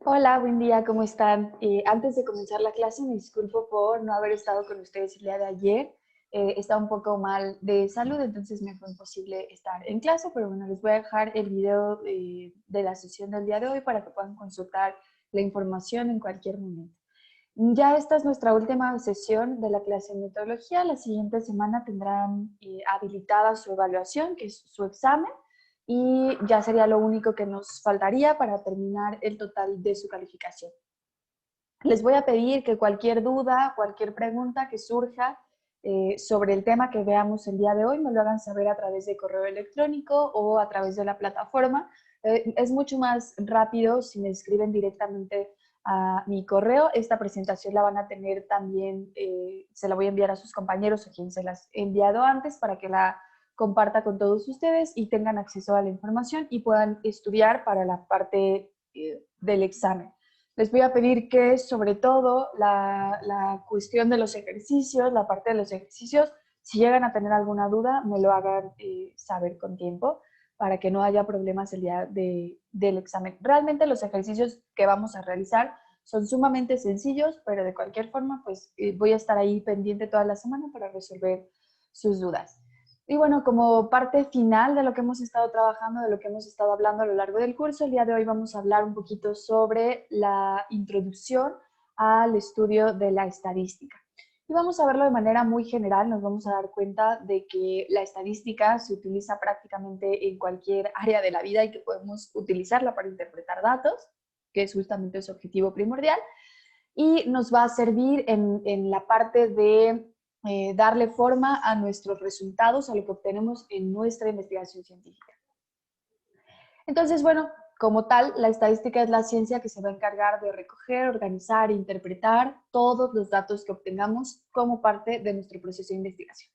Hola, buen día, ¿cómo están? Antes de comenzar la clase, me disculpo por no haber estado con ustedes el día de ayer. Estaba un poco mal de salud, entonces me fue imposible estar en clase, pero bueno, les voy a dejar el video de la sesión del día de hoy para que puedan consultar la información en cualquier momento. Ya esta es nuestra última sesión de la clase de metodología. La siguiente semana tendrán habilitada su evaluación, que es su examen, y ya sería lo único que nos faltaría para terminar el total de su calificación. Les voy a pedir que cualquier duda, cualquier pregunta que surja sobre el tema que veamos el día de hoy, me lo hagan saber a través de correo electrónico o a través de la plataforma. Es mucho más rápido si me escriben directamente a mi correo. Esta presentación la van a tener también, se la voy a enviar a sus compañeros o quien se las he enviado antes para que la comparta con todos ustedes y tengan acceso a la información y puedan estudiar para la parte del examen. Les voy a pedir que sobre todo la cuestión de los ejercicios, la parte de los ejercicios, si llegan a tener alguna duda, me lo hagan saber con tiempo para que no haya problemas el día del examen. Realmente los ejercicios que vamos a realizar son sumamente sencillos, pero de cualquier forma, pues voy a estar ahí pendiente toda la semana para resolver sus dudas. Y bueno, como parte final de lo que hemos estado trabajando, de lo que hemos estado hablando a lo largo del curso, el día de hoy vamos a hablar un poquito sobre la introducción al estudio de la estadística. Y vamos a verlo de manera muy general, nos vamos a dar cuenta de que la estadística se utiliza prácticamente en cualquier área de la vida y que podemos utilizarla para interpretar datos, que es justamente su objetivo primordial, y nos va a servir en la parte de darle forma a nuestros resultados, a lo que obtenemos en nuestra investigación científica. Entonces, bueno, como tal, la estadística es la ciencia que se va a encargar de recoger, organizar e interpretar todos los datos que obtengamos como parte de nuestro proceso de investigación.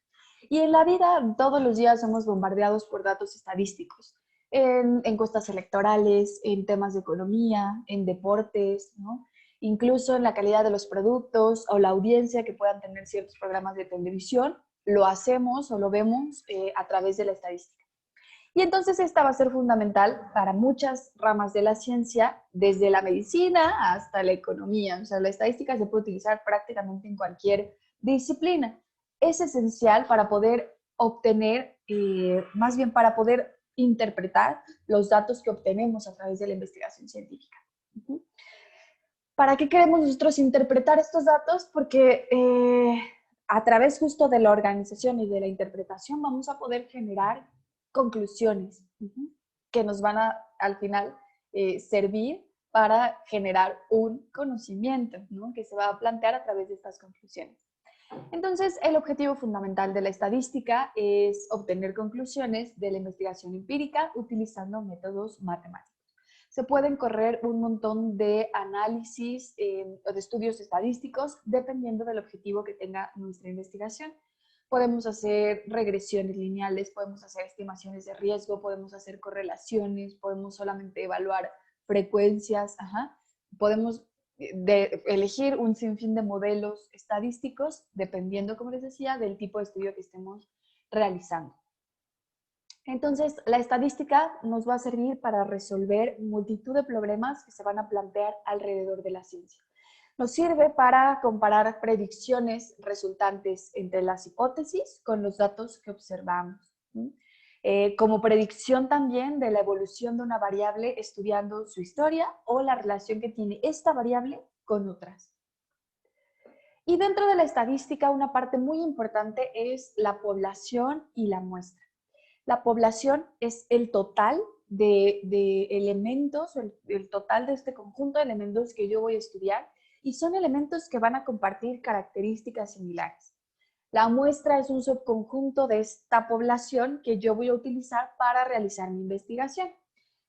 Y en la vida, todos los días somos bombardeados por datos estadísticos, en encuestas electorales, en temas de economía, en deportes, ¿no? Incluso en la calidad de los productos o la audiencia que puedan tener ciertos programas de televisión, lo hacemos o lo vemos a través de la estadística. Y entonces esta va a ser fundamental para muchas ramas de la ciencia, desde la medicina hasta la economía. O sea, la estadística se puede utilizar prácticamente en cualquier disciplina. Es esencial para poder obtener, más bien para poder interpretar los datos que obtenemos a través de la investigación científica. ¿Para qué queremos nosotros interpretar estos datos? Porque a través justo de la organización y de la interpretación vamos a poder generar conclusiones que nos van a, al final, servir para generar un conocimiento, ¿no? Que se va a plantear a través de estas conclusiones. Entonces, el objetivo fundamental de la estadística es obtener conclusiones de la investigación empírica utilizando métodos matemáticos. Se pueden correr un montón de análisis o de estudios estadísticos dependiendo del objetivo que tenga nuestra investigación. Podemos hacer regresiones lineales, podemos hacer estimaciones de riesgo, podemos hacer correlaciones, podemos solamente evaluar frecuencias, podemos elegir un sinfín de modelos estadísticos dependiendo, como les decía, del tipo de estudio que estemos realizando. Entonces, la estadística nos va a servir para resolver multitud de problemas que se van a plantear alrededor de la ciencia. Nos sirve para comparar predicciones resultantes entre las hipótesis con los datos que observamos. Como predicción también de la evolución de una variable estudiando su historia o la relación que tiene esta variable con otras. Y dentro de la estadística, una parte muy importante es la población y la muestra. La población es el total de elementos, el total de este conjunto de elementos que yo voy a estudiar y son elementos que van a compartir características similares. La muestra es un subconjunto de esta población que yo voy a utilizar para realizar mi investigación.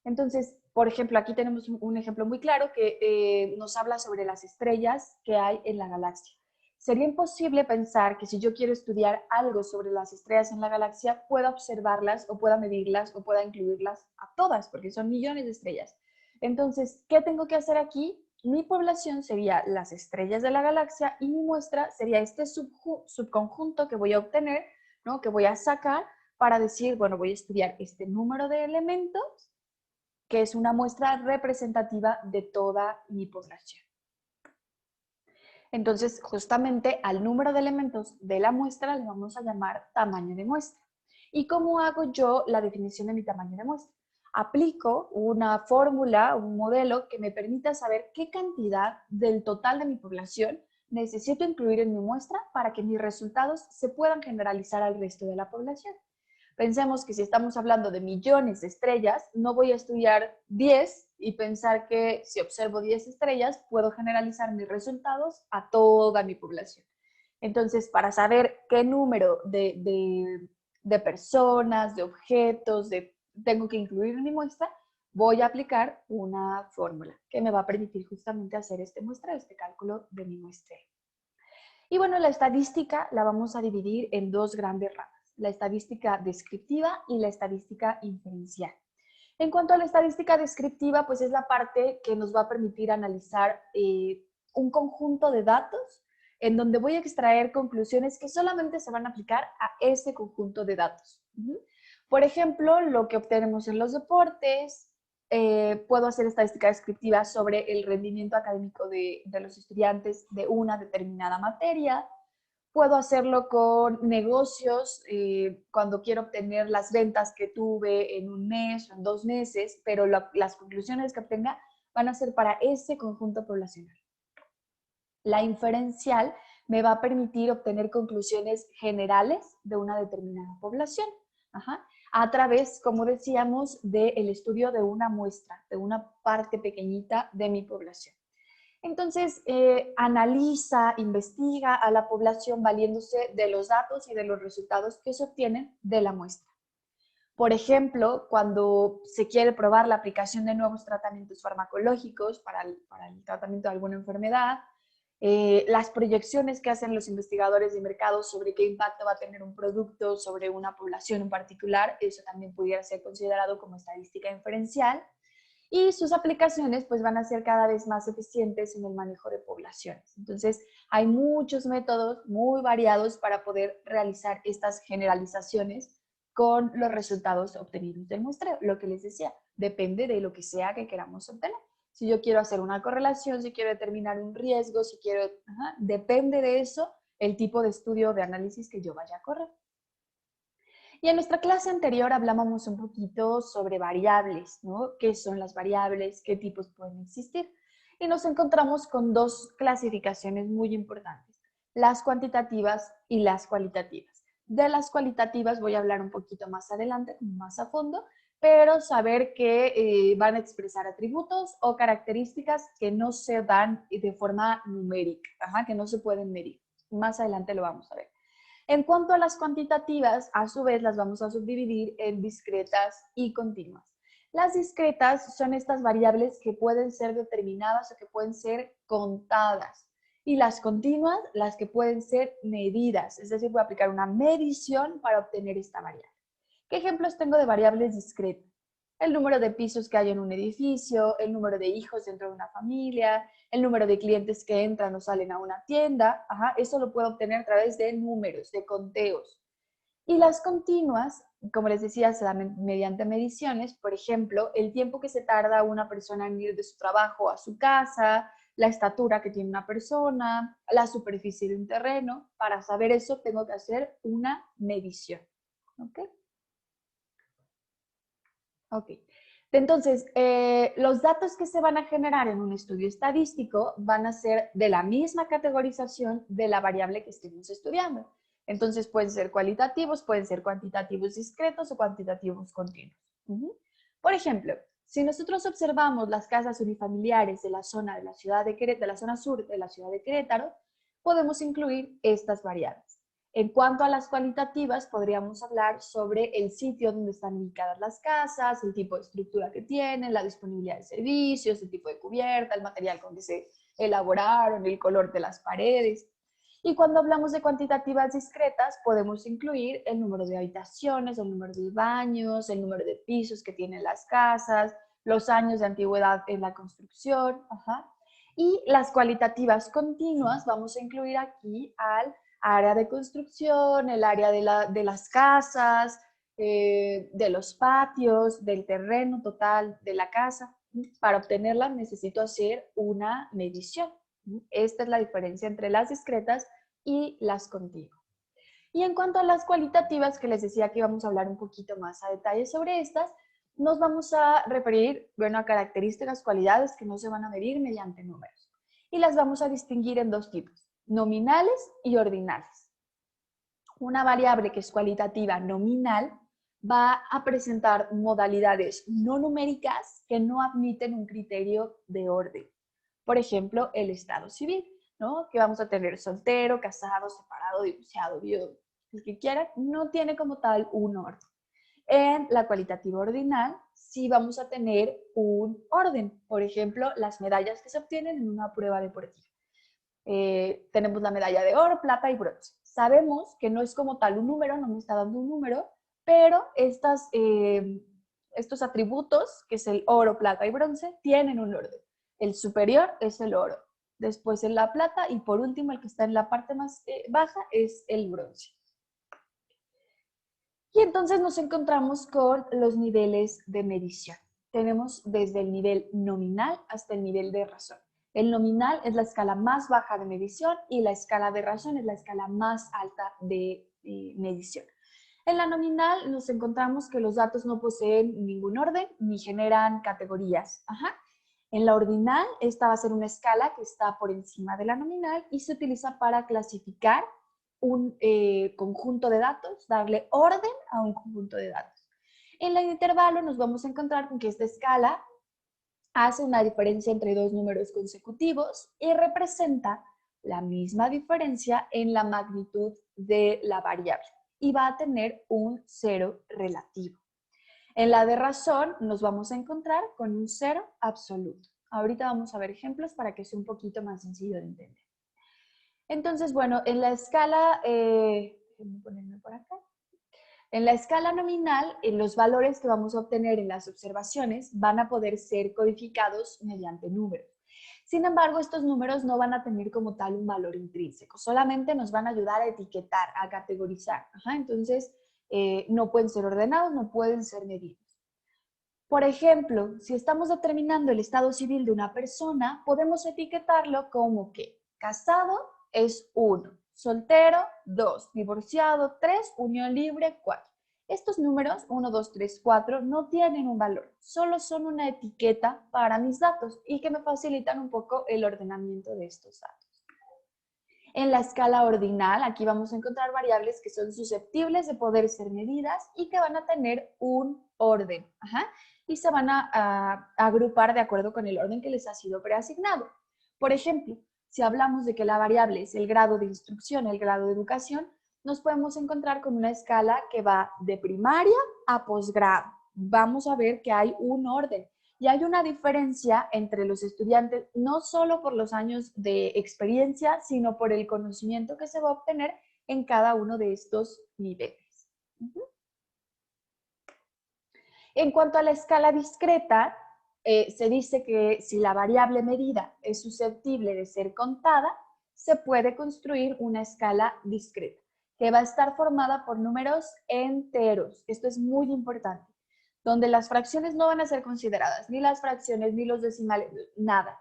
Entonces, por ejemplo, aquí tenemos un ejemplo muy claro que nos habla sobre las estrellas que hay en la galaxia. Sería imposible pensar que si yo quiero estudiar algo sobre las estrellas en la galaxia, pueda observarlas o pueda medirlas o pueda incluirlas a todas, porque son millones de estrellas. Entonces, ¿qué tengo que hacer aquí? Mi población sería las estrellas de la galaxia y mi muestra sería este subconjunto que voy a obtener, ¿no? Que voy a sacar para decir, bueno, voy a estudiar este número de elementos que es una muestra representativa de toda mi población. Entonces, justamente al número de elementos de la muestra le vamos a llamar tamaño de muestra. ¿Y cómo hago yo la definición de mi tamaño de muestra? Aplico una fórmula, un modelo que me permita saber qué cantidad del total de mi población necesito incluir en mi muestra para que mis resultados se puedan generalizar al resto de la población. Pensemos que si estamos hablando de millones de estrellas, no voy a estudiar 10 y pensar que si observo 10 estrellas, puedo generalizar mis resultados a toda mi población. Entonces, para saber qué número de personas, de objetos, tengo que incluir en mi muestra, voy a aplicar una fórmula que me va a permitir justamente hacer este muestreo, este cálculo de mi muestreo. Y bueno, la estadística la vamos a dividir en dos grandes ramas, la estadística descriptiva y la estadística inferencial. En cuanto a la estadística descriptiva, pues es la parte que nos va a permitir analizar un conjunto de datos en donde voy a extraer conclusiones que solamente se van a aplicar a ese conjunto de datos. Por ejemplo, lo que obtenemos en los deportes, puedo hacer estadística descriptiva sobre el rendimiento académico de los estudiantes de una determinada materia. Puedo hacerlo con negocios, cuando quiero obtener las ventas que tuve en un mes o en 2 meses, pero las conclusiones que obtenga van a ser para ese conjunto poblacional. La inferencial me va a permitir obtener conclusiones generales de una determinada población. A través, como decíamos, del estudio de una muestra, de una parte pequeñita de mi población. Entonces, analiza, investiga a la población valiéndose de los datos y de los resultados que se obtienen de la muestra. Por ejemplo, cuando se quiere probar la aplicación de nuevos tratamientos farmacológicos para el tratamiento de alguna enfermedad, las proyecciones que hacen los investigadores de mercado sobre qué impacto va a tener un producto sobre una población en particular, eso también pudiera ser considerado como estadística inferencial. Y sus aplicaciones pues van a ser cada vez más eficientes en el manejo de poblaciones. Entonces, hay muchos métodos muy variados para poder realizar estas generalizaciones con los resultados obtenidos del muestreo. Lo que les decía, depende de lo que sea que queramos obtener. Si yo quiero hacer una correlación, si quiero determinar un riesgo, si quiero, depende de eso el tipo de estudio o de análisis que yo vaya a correr. Y en nuestra clase anterior hablábamos un poquito sobre variables, ¿no? ¿Qué son las variables? ¿Qué tipos pueden existir? Y nos encontramos con dos clasificaciones muy importantes, las cuantitativas y las cualitativas. De las cualitativas voy a hablar un poquito más adelante, más a fondo, pero saber que van a expresar atributos o características que no se dan de forma numérica, que no se pueden medir. Más adelante lo vamos a ver. En cuanto a las cuantitativas, a su vez las vamos a subdividir en discretas y continuas. Las discretas son estas variables que pueden ser determinadas o que pueden ser contadas. Y las continuas, las que pueden ser medidas. Es decir, voy a aplicar una medición para obtener esta variable. ¿Qué ejemplos tengo de variables discretas? El número de pisos que hay en un edificio, el número de hijos dentro de una familia, el número de clientes que entran o salen a una tienda. Eso lo puedo obtener a través de números, de conteos. Y las continuas, como les decía, se dan mediante mediciones. Por ejemplo, el tiempo que se tarda una persona en ir de su trabajo a su casa, la estatura que tiene una persona, la superficie de un terreno. Para saber eso tengo que hacer una medición. ¿Ok? Ok. Entonces, los datos que se van a generar en un estudio estadístico van a ser de la misma categorización de la variable que estemos estudiando. Entonces, pueden ser cualitativos, pueden ser cuantitativos discretos o cuantitativos continuos. Por ejemplo, si nosotros observamos las casas unifamiliares de la zona de la ciudad de la zona sur de la ciudad de Querétaro, podemos incluir estas variables. En cuanto a las cualitativas, podríamos hablar sobre el sitio donde están ubicadas las casas, el tipo de estructura que tienen, la disponibilidad de servicios, el tipo de cubierta, el material con que se elaboraron, el color de las paredes. Y cuando hablamos de cuantitativas discretas, podemos incluir el número de habitaciones, el número de baños, el número de pisos que tienen las casas, los años de antigüedad en la construcción. Y las cualitativas continuas vamos a incluir aquí al área de construcción, el área de las casas, de los patios, del terreno total de la casa. Para obtenerla necesito hacer una medición. Esta es la diferencia entre las discretas y las continuas. Y en cuanto a las cualitativas, que les decía que íbamos a hablar un poquito más a detalle sobre estas, nos vamos a referir, bueno, a características, cualidades que no se van a medir mediante números. Y las vamos a distinguir en dos tipos, nominales y ordinales. Una variable que es cualitativa nominal va a presentar modalidades no numéricas que no admiten un criterio de orden. Por ejemplo, el estado civil, ¿no? Que vamos a tener soltero, casado, separado, divorciado, viudo, el que quiera, no tiene como tal un orden. En la cualitativa ordinal sí vamos a tener un orden. Por ejemplo, las medallas que se obtienen en una prueba deportiva. Tenemos la medalla de oro, plata y bronce. Sabemos que no es como tal un número, no me está dando un número, pero estos atributos, que es el oro, plata y bronce, tienen un orden. El superior es el oro, después es la plata y por último el que está en la parte más baja es el bronce. Y entonces nos encontramos con los niveles de medición. Tenemos desde el nivel nominal hasta el nivel de razón. El nominal es la escala más baja de medición y la escala de razón es la escala más alta de medición. En la nominal nos encontramos que los datos no poseen ningún orden ni generan categorías. En la ordinal, esta va a ser una escala que está por encima de la nominal y se utiliza para clasificar un conjunto de datos, darle orden a un conjunto de datos. En la intervalo nos vamos a encontrar con que esta escala hace una diferencia entre dos números consecutivos y representa la misma diferencia en la magnitud de la variable y va a tener un cero relativo. En la de razón nos vamos a encontrar con un cero absoluto. Ahorita vamos a ver ejemplos para que sea un poquito más sencillo de entender. Entonces, bueno, en la escala, déjenme ponerme por acá. En la escala nominal, los valores que vamos a obtener en las observaciones van a poder ser codificados mediante números. Sin embargo, estos números no van a tener como tal un valor intrínseco, solamente nos van a ayudar a etiquetar, a categorizar. Entonces, no pueden ser ordenados, no pueden ser medidos. Por ejemplo, si estamos determinando el estado civil de una persona, podemos etiquetarlo como que casado es 1, soltero 2, divorciado 3, unión libre 4. Estos números, 1, 2, 3, 4, no tienen un valor, solo son una etiqueta para mis datos y que me facilitan un poco el ordenamiento de estos datos. En la escala ordinal, aquí vamos a encontrar variables que son susceptibles de poder ser medidas y que van a tener un orden. Y se van a agrupar de acuerdo con el orden que les ha sido preasignado. Por ejemplo, si hablamos de que la variable es el grado de instrucción, el grado de educación, nos podemos encontrar con una escala que va de primaria a posgrado. Vamos a ver que hay un orden. Y hay una diferencia entre los estudiantes, no solo por los años de experiencia, sino por el conocimiento que se va a obtener en cada uno de estos niveles. En cuanto a la escala discreta, se dice que si la variable medida es susceptible de ser contada, se puede construir una escala discreta, que va a estar formada por números enteros. Esto es muy importante, donde las fracciones no van a ser consideradas, ni las fracciones, ni los decimales, nada.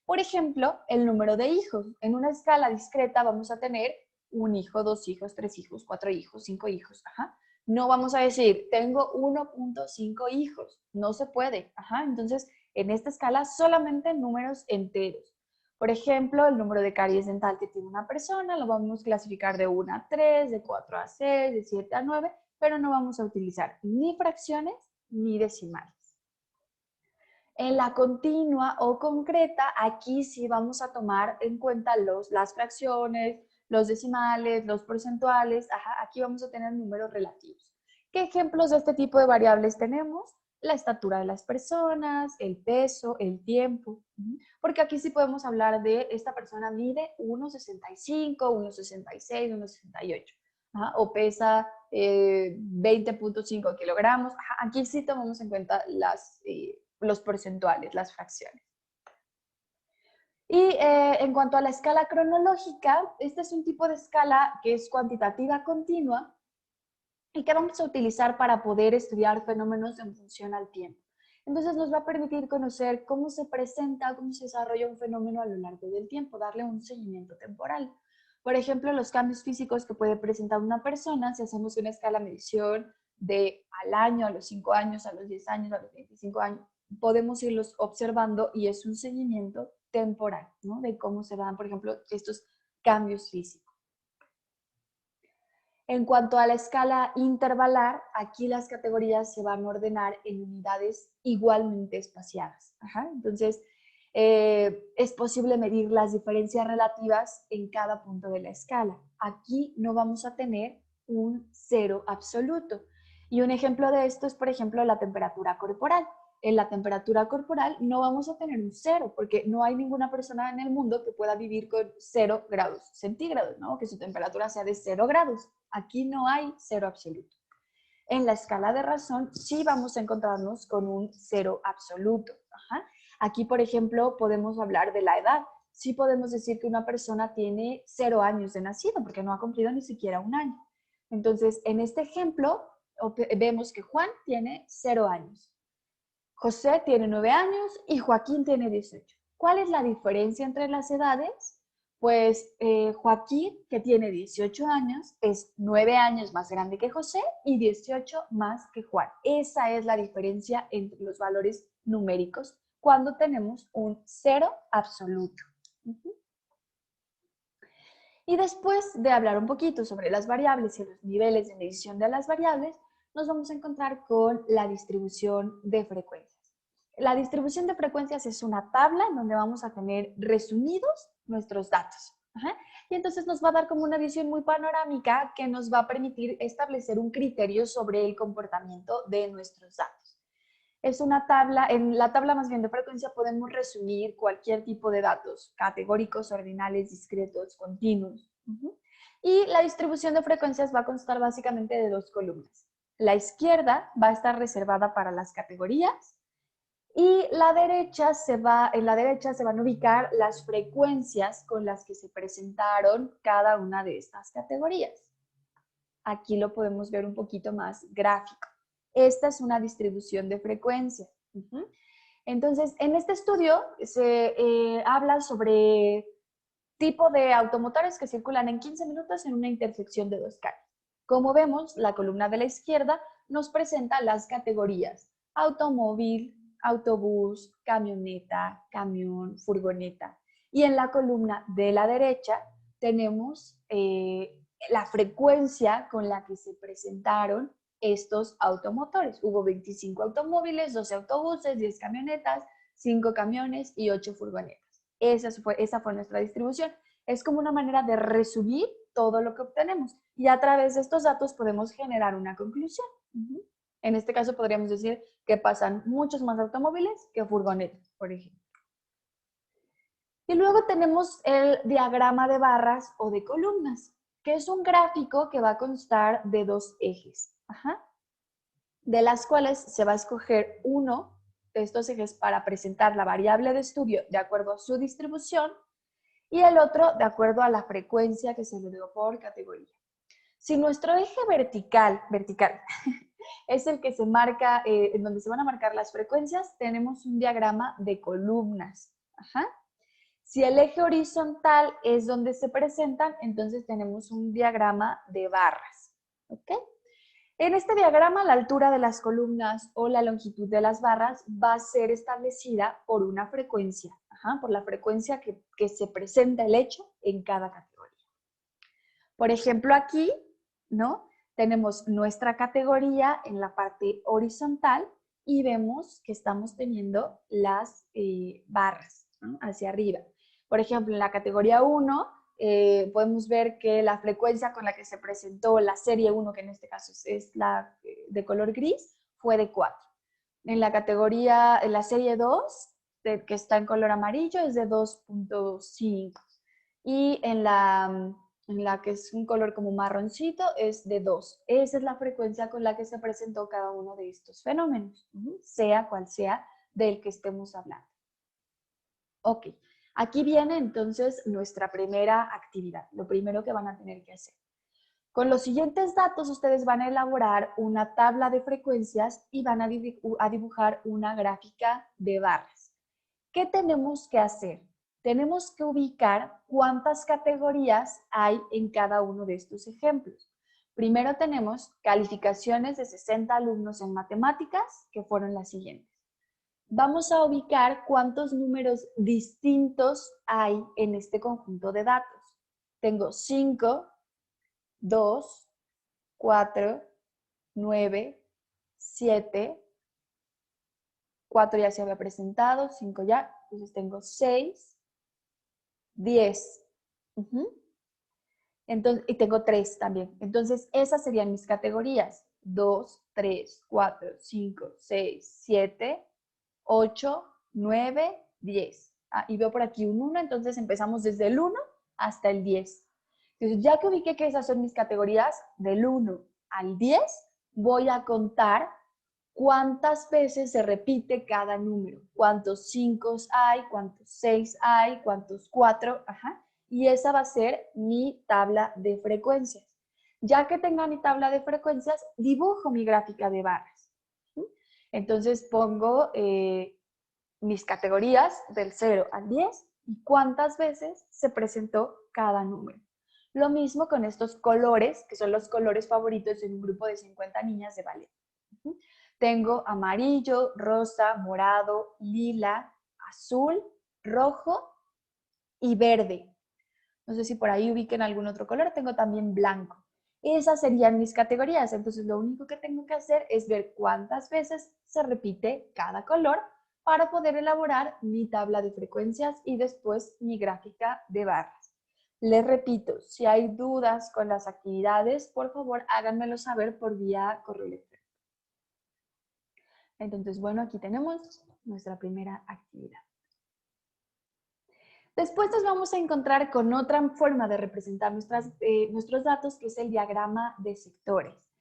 Por ejemplo, el número de hijos. En una escala discreta vamos a tener un hijo, dos hijos, tres hijos, cuatro hijos, cinco hijos. No vamos a decir, tengo 1.5 hijos. No se puede. Entonces, en esta escala solamente números enteros. Por ejemplo, el número de caries dental que tiene una persona lo vamos a clasificar de 1 a 3, de 4 a 6, de 7 a 9, pero no vamos a utilizar ni fracciones ni decimales. En la continua o concreta, aquí sí vamos a tomar en cuenta las fracciones, los decimales, los porcentuales. Aquí vamos a tener números relativos. ¿Qué ejemplos de este tipo de variables tenemos? La estatura de las personas, el peso, el tiempo. Porque aquí sí podemos hablar de esta persona mide 1,65, 1,66, 1,68. O pesa 20.5 kilogramos. Aquí sí tomamos en cuenta los porcentuales, las fracciones. Y en cuanto a la escala cronológica, este es un tipo de escala que es cuantitativa continua y que vamos a utilizar para poder estudiar fenómenos en función al tiempo. Entonces nos va a permitir conocer cómo se presenta, cómo se desarrolla un fenómeno a lo largo del tiempo, darle un seguimiento temporal. Por ejemplo, los cambios físicos que puede presentar una persona, si hacemos una escala de medición de al año, a los 5 años, a los 10 años, a los 25 años, podemos irlos observando y es un seguimiento temporal, ¿no? De cómo se dan, por ejemplo, estos cambios físicos. En cuanto a la escala intervalar, aquí las categorías se van a ordenar en unidades igualmente espaciadas. Entonces, es posible medir las diferencias relativas en cada punto de la escala. Aquí no vamos a tener un cero absoluto. Y un ejemplo de esto es, por ejemplo, la temperatura corporal. En la temperatura corporal no vamos a tener un cero, porque no hay ninguna persona en el mundo que pueda vivir con 0 grados centígrados, ¿no? Que su temperatura sea de 0 grados. Aquí no hay cero absoluto. En la escala de razón sí vamos a encontrarnos con un cero absoluto. Aquí, por ejemplo, podemos hablar de la edad. Sí podemos decir que una persona tiene 0 años de nacido, porque no ha cumplido ni siquiera un año. Entonces, en este ejemplo, vemos que Juan tiene 0 años. José tiene 9 años y Joaquín tiene 18. ¿Cuál es la diferencia entre las edades? Pues Joaquín, que tiene 18 años, es 9 años más grande que José y 18 más que Juan. Esa es la diferencia entre los valores numéricos cuando tenemos un cero absoluto. Y después de hablar un poquito sobre las variables y los niveles de medición de las variables, nos vamos a encontrar con la distribución de frecuencias. La distribución de frecuencias es una tabla en donde vamos a tener resumidos nuestros datos. Y entonces nos va a dar como una visión muy panorámica que nos va a permitir establecer un criterio sobre el comportamiento de nuestros datos. Es una tabla, en la tabla más bien de frecuencia podemos resumir cualquier tipo de datos, categóricos, ordinales, discretos, continuos. Y la distribución de frecuencias va a constar básicamente de 2 columnas. La izquierda va a estar reservada para las categorías y en la derecha se van a ubicar las frecuencias con las que se presentaron cada una de estas categorías. Aquí lo podemos ver un poquito más gráfico. Esta es una distribución de frecuencia. Entonces, en este estudio se habla sobre tipo de automotores que circulan en 15 minutos en una intersección de 2 calles. Como vemos, la columna de la izquierda nos presenta las categorías: automóvil, autobús, camioneta, camión, furgoneta. Y en la columna de la derecha tenemos la frecuencia con la que se presentaron estos automotores. Hubo 25 automóviles, 12 autobuses, 10 camionetas, 5 camiones y 8 furgonetas. Esa fue nuestra distribución. Es como una manera de resumir todo lo que obtenemos. Y a través de estos datos podemos generar una conclusión. En este caso podríamos decir que pasan muchos más automóviles que furgonetas, por ejemplo. Y luego tenemos el diagrama de barras o de columnas, que es un gráfico que va a constar de 2 ejes, de las cuales se va a escoger uno de estos ejes para presentar la variable de estudio de acuerdo a su distribución y el otro de acuerdo a la frecuencia que se le dio por categoría. Si nuestro eje vertical es el que se marca, en donde se van a marcar las frecuencias, tenemos un diagrama de columnas. Si el eje horizontal es donde se presentan, entonces tenemos un diagrama de barras. ¿Ok? En este diagrama, la altura de las columnas o la longitud de las barras va a ser establecida por una frecuencia, por la frecuencia que se presenta el hecho en cada categoría. Por ejemplo, aquí, ¿no? Tenemos nuestra categoría en la parte horizontal y vemos que estamos teniendo las barras, ¿no? Hacia arriba. Por ejemplo, en la categoría 1, podemos ver que la frecuencia con la que se presentó la serie 1, que en este caso es la de color gris, fue de 4. En la serie 2, que está en color amarillo, es de 2.5. Y en la que es un color como marroncito es de 2. Esa es la frecuencia con la que se presentó cada uno de estos fenómenos, sea cual sea del que estemos hablando. Ok. Aquí viene entonces nuestra primera actividad, lo primero que van a tener que hacer. Con los siguientes datos ustedes van a elaborar una tabla de frecuencias y van a dibujar una gráfica de barras. ¿Qué tenemos que hacer? Tenemos que ubicar cuántas categorías hay en cada uno de estos ejemplos. Primero tenemos calificaciones de 60 alumnos en matemáticas, que fueron las siguientes. Vamos a ubicar cuántos números distintos hay en este conjunto de datos. Tengo 5, 2, 4, 9, 7, 4 ya se había presentado, 5 ya, entonces tengo 6, 10. Entonces, y tengo 3 también. Entonces, esas serían mis categorías. 2, 3, 4, 5, 6, 7, 8, 9, 10. Y veo por aquí un 1, entonces empezamos desde el 1 hasta el 10. Entonces, ya que ubiqué que esas son mis categorías, del 1 al 10, voy a contar cuántas veces se repite cada número. Cuántos 5 hay, cuántos 6 hay, cuántos 4, y esa va a ser mi tabla de frecuencias. Ya que tenga mi tabla de frecuencias, dibujo mi gráfica de barras. Entonces pongo mis categorías del 0 al 10 y cuántas veces se presentó cada número. Lo mismo con estos colores, que son los colores favoritos de un grupo de 50 niñas de ballet. Tengo amarillo, rosa, morado, lila, azul, rojo y verde. No sé si por ahí ubiquen algún otro color. Tengo también blanco. Esas serían mis categorías. Entonces, lo único que tengo que hacer es ver cuántas veces se repite cada color para poder elaborar mi tabla de frecuencias y después mi gráfica de barras. Les repito, si hay dudas con las actividades, por favor, háganmelo saber por vía correo electrónico. Entonces, bueno, aquí tenemos nuestra primera actividad. Después nos vamos a encontrar con otra forma de representar nuestros datos, que es el diagrama de sectores,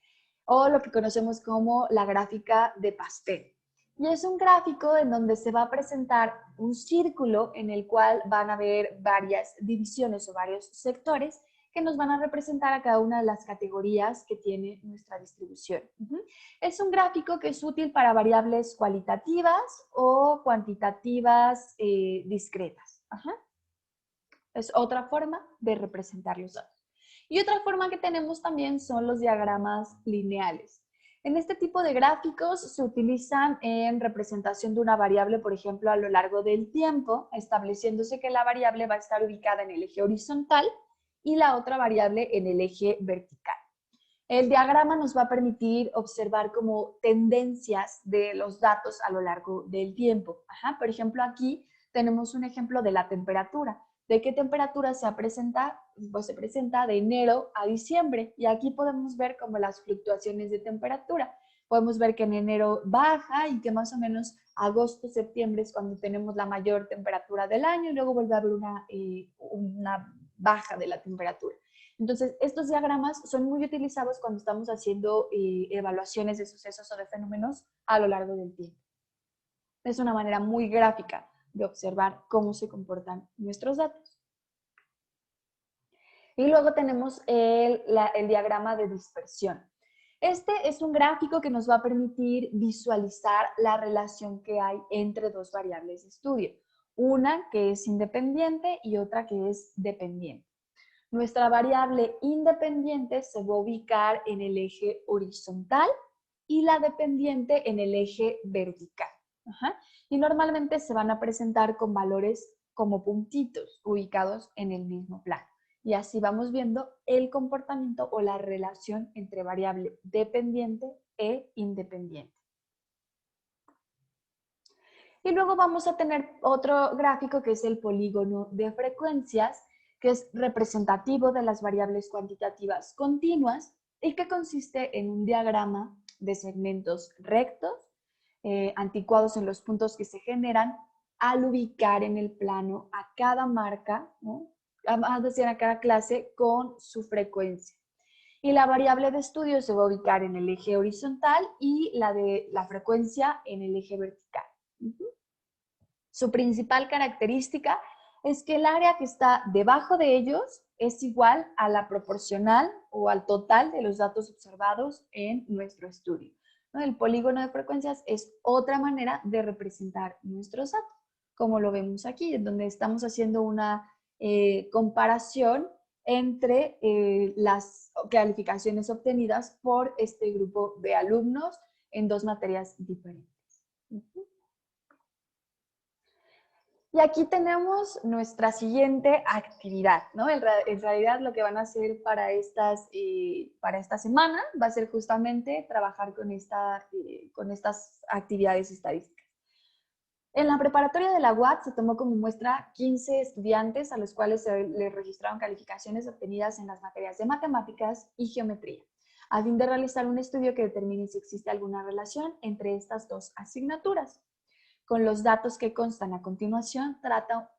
o lo que conocemos como la gráfica de pastel. Y es un gráfico en donde se va a presentar un círculo en el cual van a haber varias divisiones o varios sectores que nos van a representar a cada una de las categorías que tiene nuestra distribución. Es un gráfico que es útil para variables cualitativas o cuantitativas discretas. Es otra forma de representar los datos. Y otra forma que tenemos también son los diagramas lineales. En este tipo de gráficos se utilizan en representación de una variable, por ejemplo, a lo largo del tiempo, estableciéndose que la variable va a estar ubicada en el eje horizontal y la otra variable en el eje vertical. El diagrama nos va a permitir observar como tendencias de los datos a lo largo del tiempo. Por ejemplo, aquí tenemos un ejemplo de la temperatura. ¿De qué temperatura se presenta? Pues se presenta de enero a diciembre. Y aquí podemos ver como las fluctuaciones de temperatura. Podemos ver que en enero baja y que más o menos agosto, septiembre es cuando tenemos la mayor temperatura del año y luego vuelve a haber una baja de la temperatura. Entonces, estos diagramas son muy utilizados cuando estamos haciendo evaluaciones de sucesos o de fenómenos a lo largo del tiempo. Es una manera muy gráfica de observar cómo se comportan nuestros datos. Y luego tenemos el diagrama de dispersión. Este es un gráfico que nos va a permitir visualizar la relación que hay entre dos variables de estudio. Una que es independiente y otra que es dependiente. Nuestra variable independiente se va a ubicar en el eje horizontal y la dependiente en el eje vertical. Y normalmente se van a presentar con valores como puntitos ubicados en el mismo plano. Y así vamos viendo el comportamiento o la relación entre variable dependiente e independiente. Y luego vamos a tener otro gráfico que es el polígono de frecuencias, que es representativo de las variables cuantitativas continuas y que consiste en un diagrama de segmentos rectos, anticuados en los puntos que se generan al ubicar en el plano a cada marca, ¿no? Es decir, a cada clase con su frecuencia. Y la variable de estudio se va a ubicar en el eje horizontal y la de la frecuencia en el eje vertical. Su principal característica es que el área que está debajo de ellos es igual a la proporcional o al total de los datos observados en nuestro estudio, ¿no? El polígono de frecuencias es otra manera de representar nuestros datos, como lo vemos aquí, en donde estamos haciendo una comparación entre las calificaciones obtenidas por este grupo de alumnos en dos materias diferentes. Y aquí tenemos nuestra siguiente actividad, ¿no? En realidad lo que van a hacer para esta semana va a ser justamente trabajar con estas actividades estadísticas. En la preparatoria de la UAT se tomó como muestra 15 estudiantes a los cuales se les registraron calificaciones obtenidas en las materias de matemáticas y geometría, a fin de realizar un estudio que determine si existe alguna relación entre estas dos asignaturas. Con los datos que constan a continuación,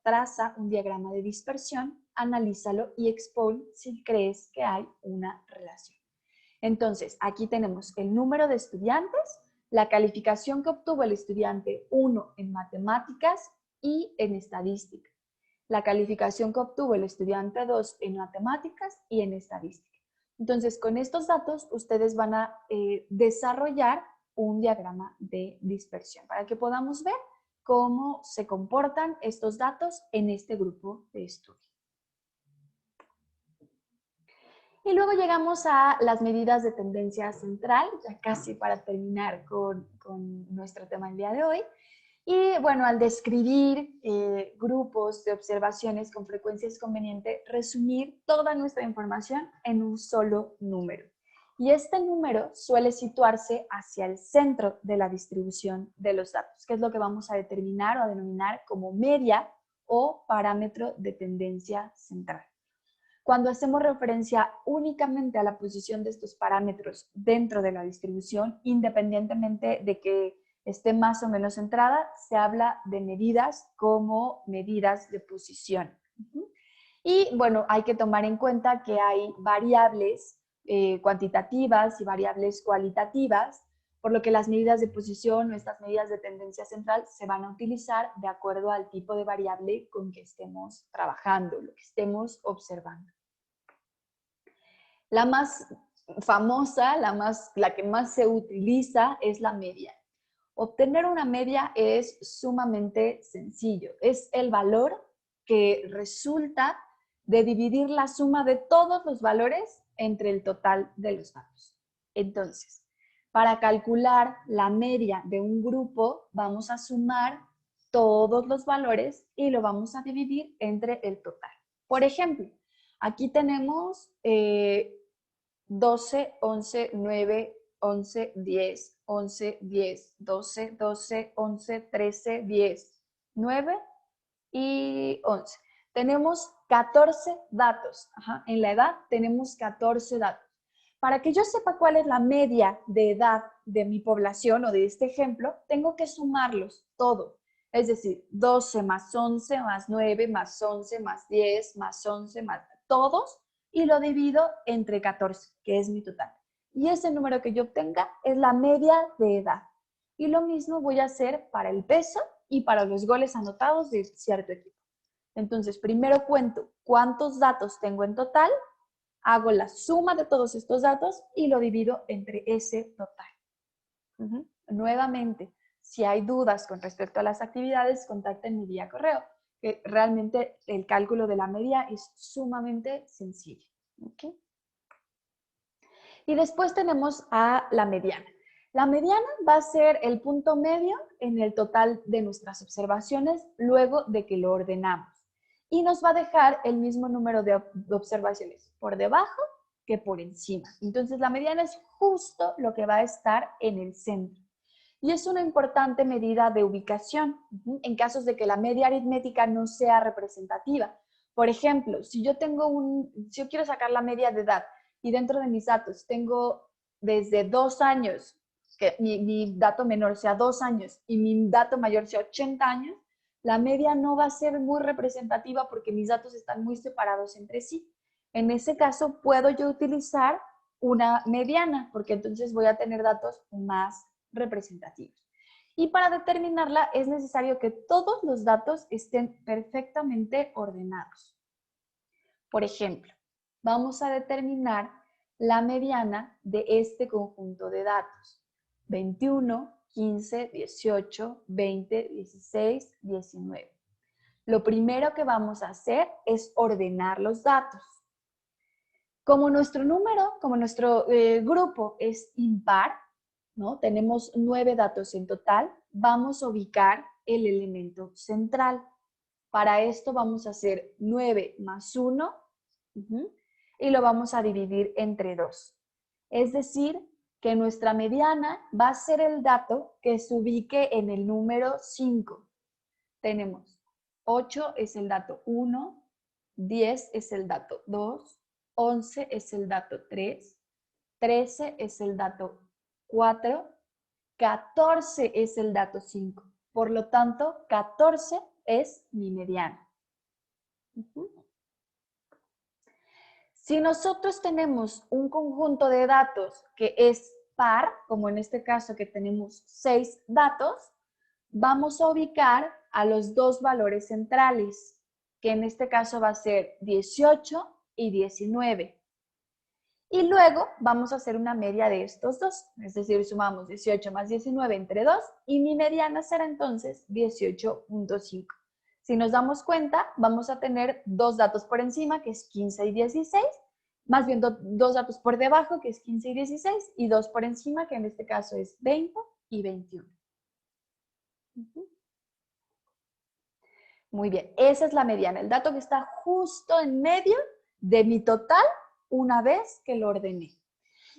traza un diagrama de dispersión, analízalo y expon si crees que hay una relación. Entonces, aquí tenemos el número de estudiantes, la calificación que obtuvo el estudiante 1 en matemáticas y en estadística, la calificación que obtuvo el estudiante 2 en matemáticas y en estadística. Entonces, con estos datos, ustedes van a desarrollar un diagrama de dispersión para que podamos ver cómo se comportan estos datos en este grupo de estudio. Y luego llegamos a las medidas de tendencia central, ya casi para terminar con nuestro tema el día de hoy. Y bueno, al describir grupos de observaciones con frecuencia es conveniente resumir toda nuestra información en un solo número. Y este número suele situarse hacia el centro de la distribución de los datos, que es lo que vamos a determinar o a denominar como media o parámetro de tendencia central. Cuando hacemos referencia únicamente a la posición de estos parámetros dentro de la distribución, independientemente de que esté más o menos centrada, se habla de medidas como medidas de posición. Y bueno, hay que tomar en cuenta que hay variables cuantitativas y variables cualitativas, por lo que las medidas de posición o estas medidas de tendencia central se van a utilizar de acuerdo al tipo de variable con que estemos trabajando, lo que estemos observando. La más famosa, la que más se utiliza es la media. Obtener una media es sumamente sencillo. Es el valor que resulta de dividir la suma de todos los valores entre el total de los datos. Entonces, para calcular la media de un grupo, vamos a sumar todos los valores y lo vamos a dividir entre el total. Por ejemplo, aquí tenemos 12, 11, 9, 11, 10, 11, 10, 12, 12, 11, 13, 10, 9 y 11. Tenemos 14 datos. En la edad tenemos 14 datos. Para que yo sepa cuál es la media de edad de mi población o de este ejemplo, tengo que sumarlos todo. Es decir, 12 más 11 más 9 más 11 más 10 más 11 más todos y lo divido entre 14, que es mi total. Y ese número que yo obtenga es la media de edad. Y lo mismo voy a hacer para el peso y para los goles anotados de cierto equipo. Entonces, primero cuento cuántos datos tengo en total, hago la suma de todos estos datos y lo divido entre ese total. Nuevamente, si hay dudas con respecto a las actividades, contacten mi vía correo, que realmente el cálculo de la media es sumamente sencillo. ¿Okay? Y después tenemos a la mediana. La mediana va a ser el punto medio en el total de nuestras observaciones luego de que lo ordenamos. Y nos va a dejar el mismo número de observaciones por debajo que por encima. Entonces la mediana es justo lo que va a estar en el centro. Y es una importante medida de ubicación en casos de que la media aritmética no sea representativa. Por ejemplo, si yo quiero sacar la media de edad y dentro de mis datos tengo desde 2 años, que mi dato menor sea 2 años y mi dato mayor sea 80 años, la media no va a ser muy representativa porque mis datos están muy separados entre sí. En ese caso, puedo yo utilizar una mediana, porque entonces voy a tener datos más representativos. Y para determinarla es necesario que todos los datos estén perfectamente ordenados. Por ejemplo, vamos a determinar la mediana de este conjunto de datos. 21, 15, 18, 20, 16, 19. Lo primero que vamos a hacer es ordenar los datos. Como nuestro número, como nuestro grupo es impar, ¿no? Tenemos 9 datos en total, vamos a ubicar el elemento central. Para esto vamos a hacer 9 más 1 y lo vamos a dividir entre 2. Es decir, que nuestra mediana va a ser el dato que se ubique en el número 5. Tenemos 8 es el dato 1, 10 es el dato 2, 11 es el dato 3, 13 es el dato 4, 14 es el dato 5. Por lo tanto, 14 es mi mediana. Si nosotros tenemos un conjunto de datos que es par, como en este caso que tenemos 6 datos, vamos a ubicar a los dos valores centrales, que en este caso va a ser 18 y 19. Y luego vamos a hacer una media de estos dos, es decir, sumamos 18 más 19 entre 2 y mi mediana será entonces 18.5. Si nos damos cuenta, vamos a tener dos datos por encima, que es 15 y 16, más bien dos datos por debajo, que es 15 y 16, y dos por encima, que en este caso es 20 y 21. Muy bien, esa es la mediana, el dato que está justo en medio de mi total una vez que lo ordené.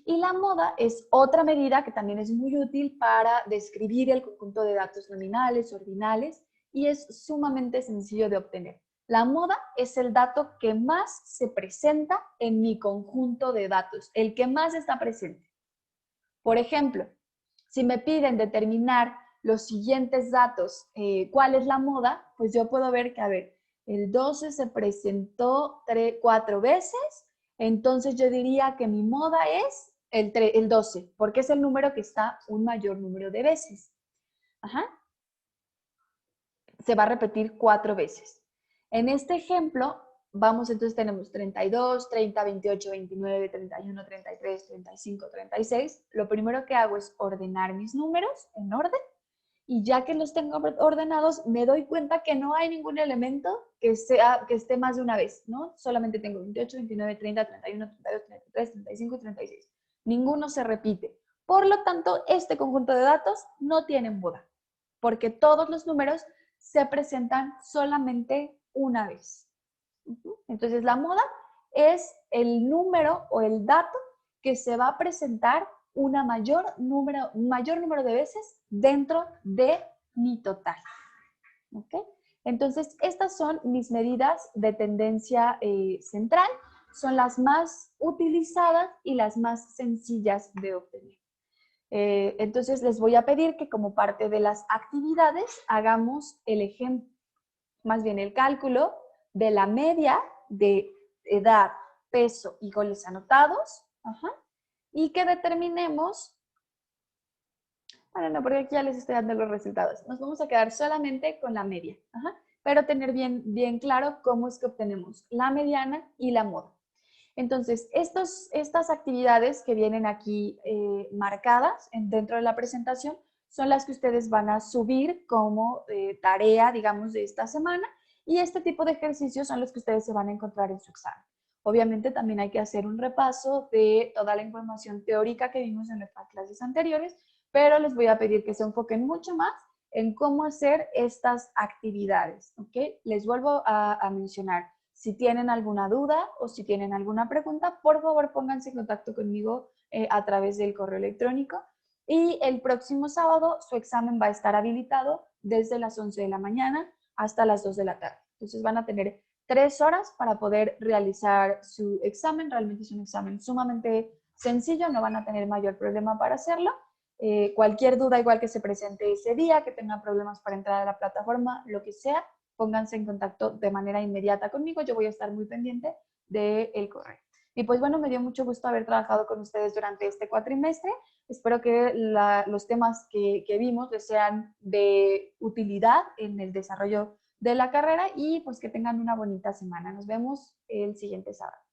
Y la moda es otra medida que también es muy útil para describir el conjunto de datos nominales, ordinales, y es sumamente sencillo de obtener. La moda es el dato que más se presenta en mi conjunto de datos, el que más está presente. Por ejemplo, si me piden determinar los siguientes datos, cuál es la moda, pues yo puedo ver que, a ver, el 12 se presentó 4 veces, entonces yo diría que mi moda es el 12, porque es el número que está un mayor número de veces. Ajá. Se va a repetir 4 veces. En este ejemplo, vamos, entonces tenemos 32, 30, 28, 29, 31, 33, 35, 36. Lo primero que hago es ordenar mis números en orden y ya que los tengo ordenados, me doy cuenta que no hay ningún elemento que esté más de una vez, ¿no? Solamente tengo 28, 29, 30, 31, 32, 33, 35 y 36. Ninguno se repite. Por lo tanto, este conjunto de datos no tiene moda, porque todos los números se presentan solamente una vez. Entonces, la moda es el número o el dato que se va a presentar un mayor número de veces dentro de mi total. ¿Okay? Entonces, estas son mis medidas de tendencia central. Son las más utilizadas y las más sencillas de obtener. Entonces, les voy a pedir que como parte de las actividades hagamos el ejemplo, más bien el cálculo de la media de edad, peso y goles anotados. Y que determinemos, bueno, no, porque aquí ya les estoy dando los resultados. Nos vamos a quedar solamente con la media, pero tener bien claro cómo es que obtenemos la mediana y la moda. Entonces, estas actividades que vienen aquí marcadas dentro de la presentación son las que ustedes van a subir como tarea, digamos, de esta semana, y este tipo de ejercicios son los que ustedes se van a encontrar en su examen. Obviamente también hay que hacer un repaso de toda la información teórica que vimos en nuestras clases anteriores, pero les voy a pedir que se enfoquen mucho más en cómo hacer estas actividades, ¿ok? Les vuelvo a mencionar. Si tienen alguna duda o si tienen alguna pregunta, por favor pónganse en contacto conmigo a través del correo electrónico. Y el próximo sábado su examen va a estar habilitado desde las 11 de la mañana hasta las 2 de la tarde. Entonces van a tener 3 horas para poder realizar su examen. Realmente es un examen sumamente sencillo, no van a tener mayor problema para hacerlo. Cualquier duda igual que se presente ese día, que tengan problemas para entrar a la plataforma, lo que sea, pónganse en contacto de manera inmediata conmigo. Yo voy a estar muy pendiente del correo. Y pues bueno, me dio mucho gusto haber trabajado con ustedes durante este cuatrimestre. Espero que los temas que vimos les sean de utilidad en el desarrollo de la carrera y pues que tengan una bonita semana. Nos vemos el siguiente sábado.